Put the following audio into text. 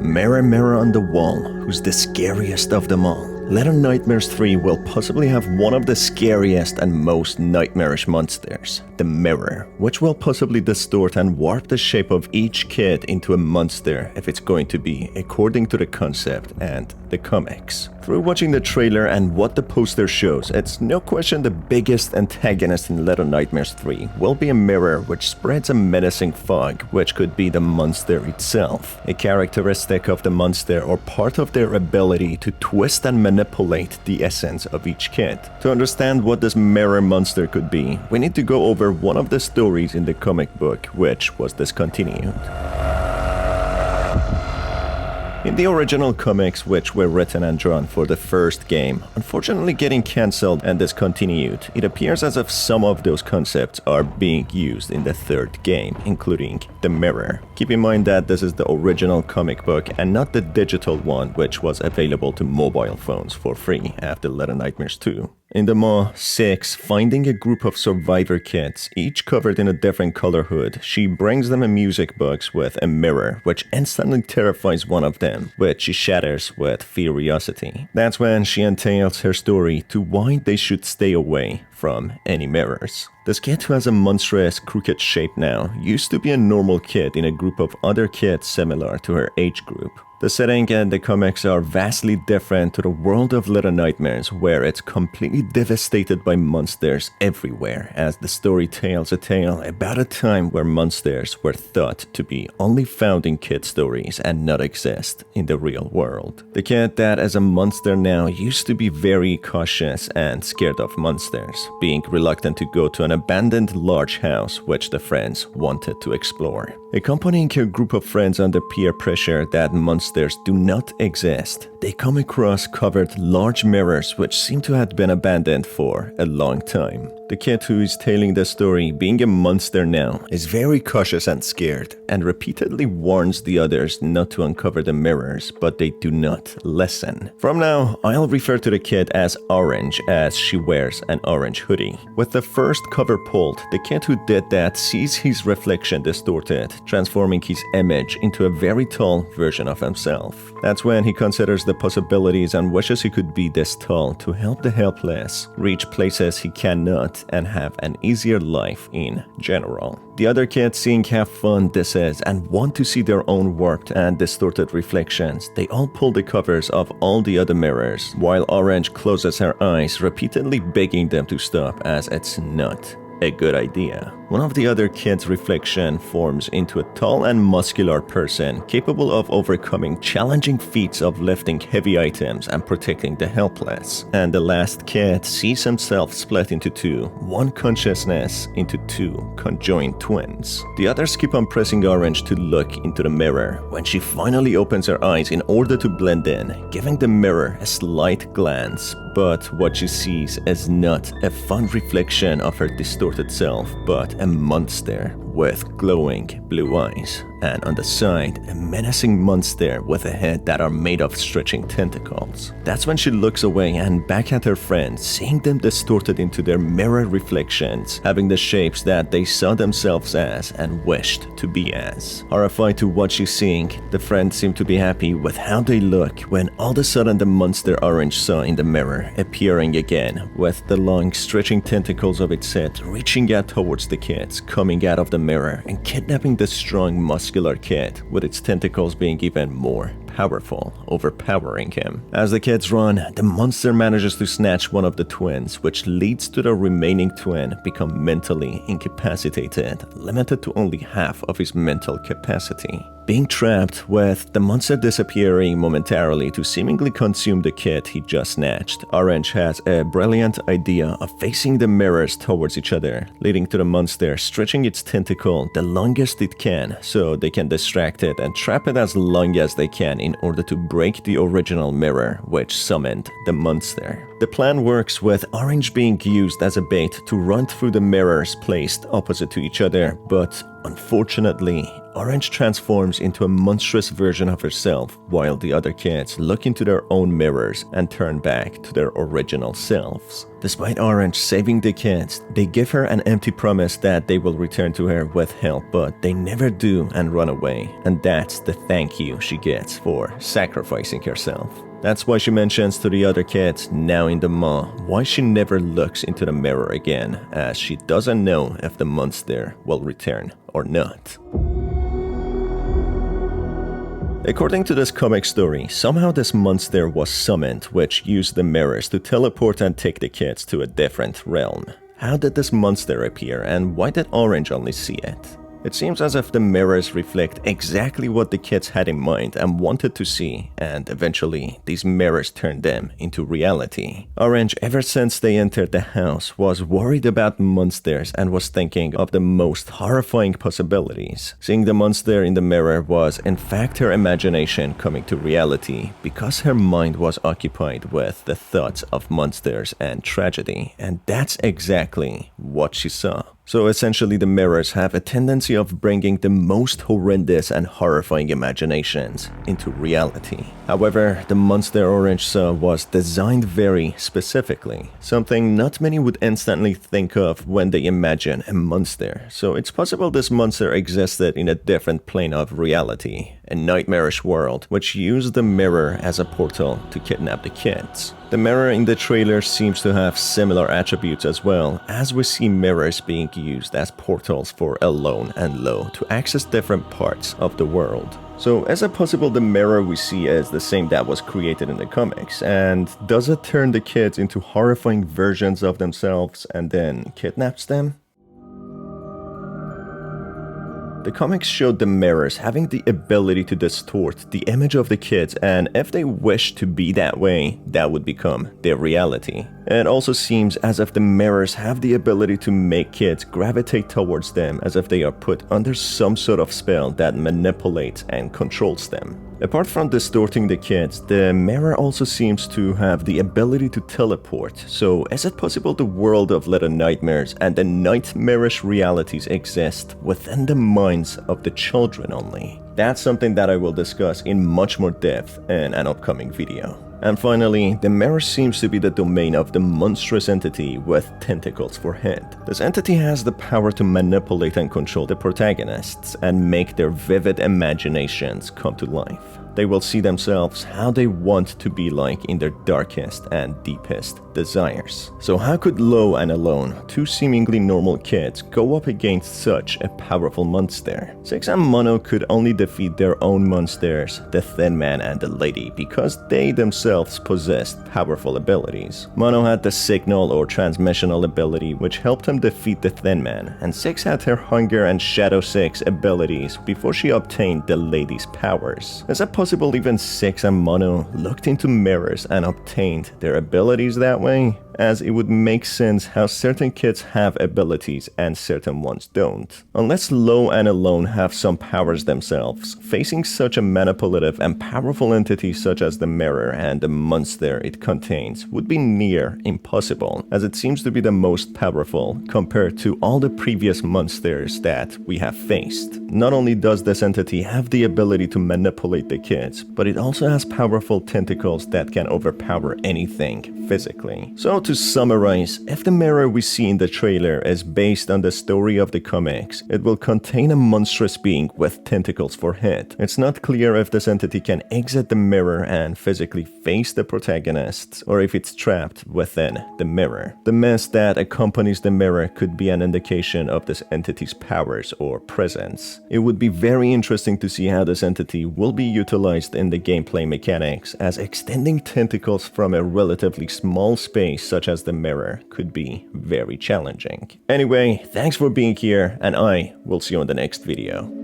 Mirror, mirror on the wall, who's the scariest of them all? Little Nightmares 3 will possibly have one of the scariest and most nightmarish monsters, the mirror, which will possibly distort and warp the shape of each kid into a monster if it's going to be according to the concept and the comics. Through watching the trailer and what the poster shows, it's no question the biggest antagonist in Little Nightmares 3 will be a mirror which spreads a menacing fog, which could be the monster itself, a characteristic of the monster or part of their ability to twist and manipulate the essence of each kid. To understand what this mirror monster could be, we need to go over one of the stories in the comic book which was discontinued. In the original comics, which were written and drawn for the first game, unfortunately getting cancelled and discontinued, it appears as if some of those concepts are being used in the third game, including the mirror. Keep in mind that this is the original comic book and not the digital one which was available to mobile phones for free after Little Nightmares 2. In the Maw 6, finding a group of survivor kids, each covered in a different color hood, she brings them a music box with a mirror, which instantly terrifies one of them, which she shatters with curiosity. That's when she entails her story to why they should stay away from any mirrors. This kid, who has a monstrous crooked shape now, used to be a normal kid in a group of other kids similar to her age group. The setting and the comics are vastly different to the world of Little Nightmares, where it's completely devastated by monsters everywhere, as the story tells a tale about a time where monsters were thought to be only found in kid stories and not exist in the real world. The kid that is a monster now used to be very cautious and scared of monsters, being reluctant to go to an abandoned large house which the friends wanted to explore. Accompanying her group of friends under peer pressure that monsters do not exist, they come across covered large mirrors which seem to have been abandoned for a long time. The kid who is telling the story, being a monster now, is very cautious and scared, and repeatedly warns the others not to uncover the mirrors, but they do not listen. From now, I'll refer to the kid as Orange, as she wears an orange hoodie. With the first cover pulled, the kid who did that sees his reflection distorted, transforming his image into a very tall version of himself. That's when he considers the possibilities and wishes he could be this tall to help the helpless, reach places he cannot, and have an easier life in general. The other kids, seeing how fun this is and want to see their own warped and distorted reflections, they all pull the covers of all the other mirrors, while Orange closes her eyes, repeatedly begging them to stop, as it's not a good idea. One of the other kids' reflection forms into a tall and muscular person capable of overcoming challenging feats of lifting heavy items and protecting the helpless. And the last kid sees himself split into two, one consciousness into two conjoined twins. The others keep on pressing Orange to look into the mirror when she finally opens her eyes in order to blend in, giving the mirror a slight glance. But what she sees is not a fun reflection of her distorted self, but a monster with glowing blue eyes, and on the side, a menacing monster with a head that are made of stretching tentacles. That's when she looks away and back at her friends, seeing them distorted into their mirror reflections, having the shapes that they saw themselves as and wished to be as. Horrified to what she's seeing, the friends seem to be happy with how they look when all of a sudden the monster Orange saw in the mirror appearing again, with the long stretching tentacles of its head reaching out towards the kids, coming out of the mirror and kidnapping the strong muscular kid, with its tentacles being even more powerful, overpowering him. As the kids run, the monster manages to snatch one of the twins, which leads to the remaining twin become mentally incapacitated, limited to only half of his mental capacity. Being trapped, with the monster disappearing momentarily to seemingly consume the kid he just snatched, Orange has a brilliant idea of facing the mirrors towards each other, leading to the monster stretching its tentacle the longest it can so they can distract it and trap it as long as they can in order to break the original mirror which summoned the monster. The plan works, with Orange being used as a bait to run through the mirrors placed opposite to each other, but unfortunately, Orange transforms into a monstrous version of herself while the other kids look into their own mirrors and turn back to their original selves. Despite Orange saving the kids, they give her an empty promise that they will return to her with help, but they never do and run away. And that's the thank you she gets for sacrificing herself. That's why she mentions to the other kids now in the mall why she never looks into the mirror again, as she doesn't know if the monster will return or not. According to this comic story, somehow this monster was summoned, which used the mirrors to teleport and take the kids to a different realm. How did this monster appear, and why did Orange only see it? It seems as if the mirrors reflect exactly what the kids had in mind and wanted to see, and eventually these mirrors turned them into reality. Orange, ever since they entered the house, was worried about monsters and was thinking of the most horrifying possibilities. Seeing the monster in the mirror was in fact her imagination coming to reality, because her mind was occupied with the thoughts of monsters and tragedy, and that's exactly what she saw. So essentially the mirrors have a tendency of bringing the most horrendous and horrifying imaginations into reality. However, the monster Orange saw was designed very specifically, something not many would instantly think of when they imagine a monster. So it's possible this monster existed in a different plane of reality, a nightmarish world which used the mirror as a portal to kidnap the kids. The mirror in the trailer seems to have similar attributes as well, as we see mirrors being used as portals for Alone and Low to access different parts of the world. So is it possible the mirror we see is the same that was created in the comics, and does it turn the kids into horrifying versions of themselves and then kidnaps them? The comics showed the mirrors having the ability to distort the image of the kids, and if they wish to be that way, that would become their reality. It also seems as if the mirrors have the ability to make kids gravitate towards them as if they are put under some sort of spell that manipulates and controls them. Apart from distorting the kids, the mirror also seems to have the ability to teleport. So is it possible the world of Little Nightmares and the nightmarish realities exist within the minds of the children only? That's something that I will discuss in much more depth in an upcoming video. And finally, the mirror seems to be the domain of the monstrous entity with tentacles for head. This entity has the power to manipulate and control the protagonists and make their vivid imaginations come to life. They will see themselves how they want to be like in their darkest and deepest desires. So how could Low and Alone, two seemingly normal kids, go up against such a powerful monster? Six and Mono could only defeat their own monsters, the Thin Man and the Lady, because they themselves possessed powerful abilities. Mono had the signal or transmissional ability, which helped him defeat the Thin Man, and Six had her Hunger and Shadow 6 abilities before she obtained the Lady's powers. Is it possible even Six and Mono looked into mirrors and obtained their abilities that way? As it would make sense how certain kids have abilities and certain ones don't. Unless Low and Alone have some powers themselves, facing such a manipulative and powerful entity such as the mirror and the monster it contains would be near impossible, as it seems to be the most powerful compared to all the previous monsters that we have faced. Not only does this entity have the ability to manipulate the kids, but it also has powerful tentacles that can overpower anything physically. So to summarize, if the mirror we see in the trailer is based on the story of the comics, it will contain a monstrous being with tentacles for head. It's not clear if this entity can exit the mirror and physically face the protagonists, or if it's trapped within the mirror. The mist that accompanies the mirror could be an indication of this entity's powers or presence. It would be very interesting to see how this entity will be utilized in the gameplay mechanics, as extending tentacles from a relatively small space such as the mirror could be very challenging. Anyway, thanks for being here, and I will see you in the next video.